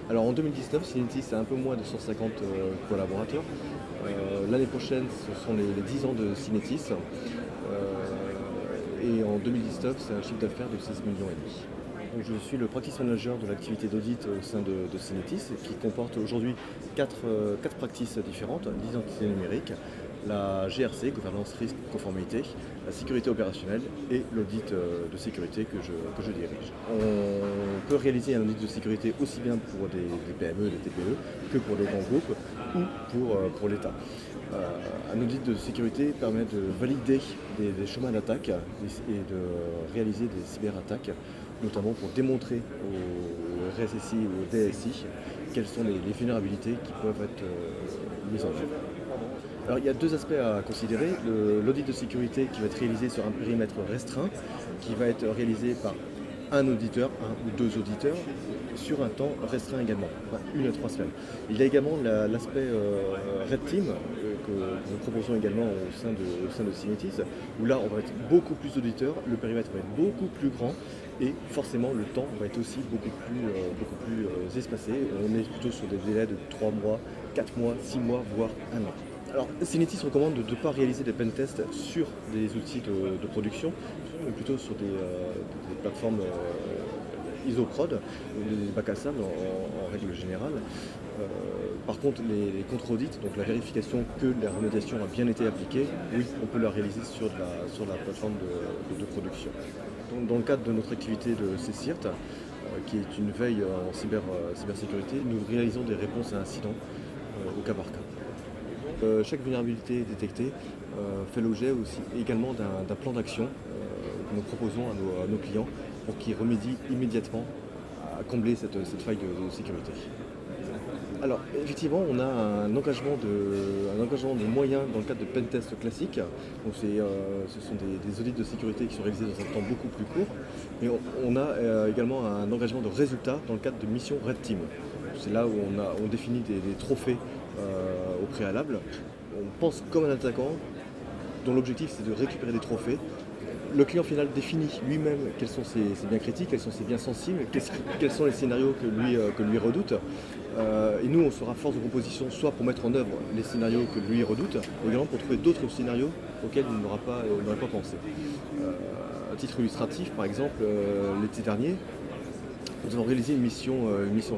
Alors en 2019, Synetis c'est un peu moins de 150 collaborateurs. L'année prochaine, ce sont les 10 ans de Synetis. Et en 2019, c'est un chiffre d'affaires de 16 millions et demi. Donc, je suis le practice manager de l'activité d'audit au sein de Synetis, qui comporte aujourd'hui quatre practices différentes, l'identité numérique, la GRC, gouvernance, risque, conformité, la sécurité opérationnelle et l'audit de sécurité que je dirige. On peut réaliser un audit de sécurité aussi bien pour des PME, des TPE, que pour des grands groupes ou pour l'État. Un audit de sécurité permet de valider des chemins d'attaque et de réaliser des cyberattaques, notamment pour démontrer au RSSI ou au DSI quelles sont les vulnérabilités qui peuvent être mises en œuvre. Alors il y a deux aspects à considérer. L'audit de sécurité qui va être réalisé sur un périmètre restreint, qui va être réalisé par un auditeur, un ou deux auditeurs, sur un temps restreint également, 1 à 3 semaines. Il y a également l'aspect Red Team que nous proposons également au sein de Synetis, où là on va être beaucoup plus d'auditeurs, le périmètre va être beaucoup plus grand et forcément le temps va être aussi beaucoup plus espacé. On est plutôt sur des délais de 3 mois, 4 mois, 6 mois, voire 1 an. Alors, Synetis recommande de ne pas réaliser des pentests sur des outils de production, mais plutôt sur des plateformes ISOPROD, des bacs à sable en règle générale. Par contre, les contre-audits, donc la vérification que la remédiation a bien été appliquée, oui, on peut la réaliser sur la plateforme de production. Donc, dans le cadre de notre activité de CSIRT, qui est une veille en cybersécurité, nous réalisons des réponses à incidents au cas par cas. Chaque vulnérabilité détectée fait l'objet aussi également d'un plan d'action que nous proposons à nos clients pour qu'ils remédient immédiatement à combler cette faille de sécurité. Alors effectivement, on a un engagement de moyens dans le cadre de pentest classique. Donc ce sont des audits de sécurité qui sont réalisés dans un temps beaucoup plus court. Et on a également un engagement de résultats dans le cadre de missions Red Team. C'est là où on définit des trophées au préalable. On pense comme un attaquant dont l'objectif c'est de récupérer des trophées. Le client final définit lui-même quels sont ses biens critiques, quels sont ses biens sensibles, quels sont les scénarios que lui redoute. Et nous, on sera force de proposition soit pour mettre en œuvre les scénarios que lui redoute, ou également pour trouver d'autres scénarios auxquels il n'aurait pas pensé. À titre illustratif, par exemple, l'été dernier, nous avons réalisé une mission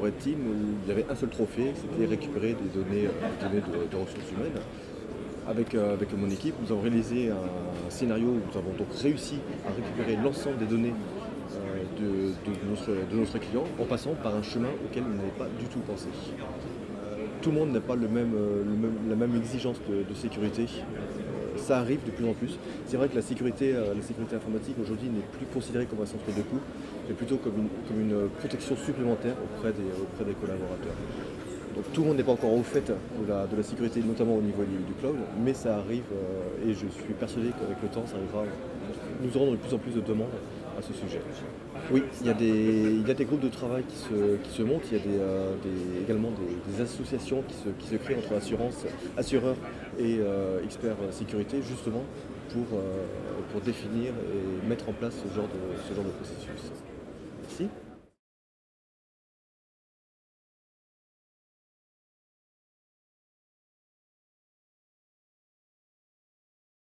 Red Team où il y avait un seul trophée, c'était récupérer des données de ressources humaines. Avec mon équipe, nous avons réalisé un scénario où nous avons donc réussi à récupérer l'ensemble des données de notre client en passant par un chemin auquel on n'avait pas du tout pensé. Tout le monde n'a pas la même exigence de sécurité. Ça arrive de plus en plus. C'est vrai que la sécurité informatique aujourd'hui n'est plus considérée comme un centre de coût, mais plutôt comme une protection supplémentaire auprès des collaborateurs. Donc tout le monde n'est pas encore au fait de la sécurité, notamment au niveau du cloud, mais ça arrive et je suis persuadé qu'avec le temps, ça arrivera. Nous aurons de plus en plus de demandes à ce sujet. Oui, il y a des groupes de travail qui se montent, il y a également des associations qui se créent entre assureurs et experts sécurité, justement pour définir et mettre en place ce genre de processus. Merci.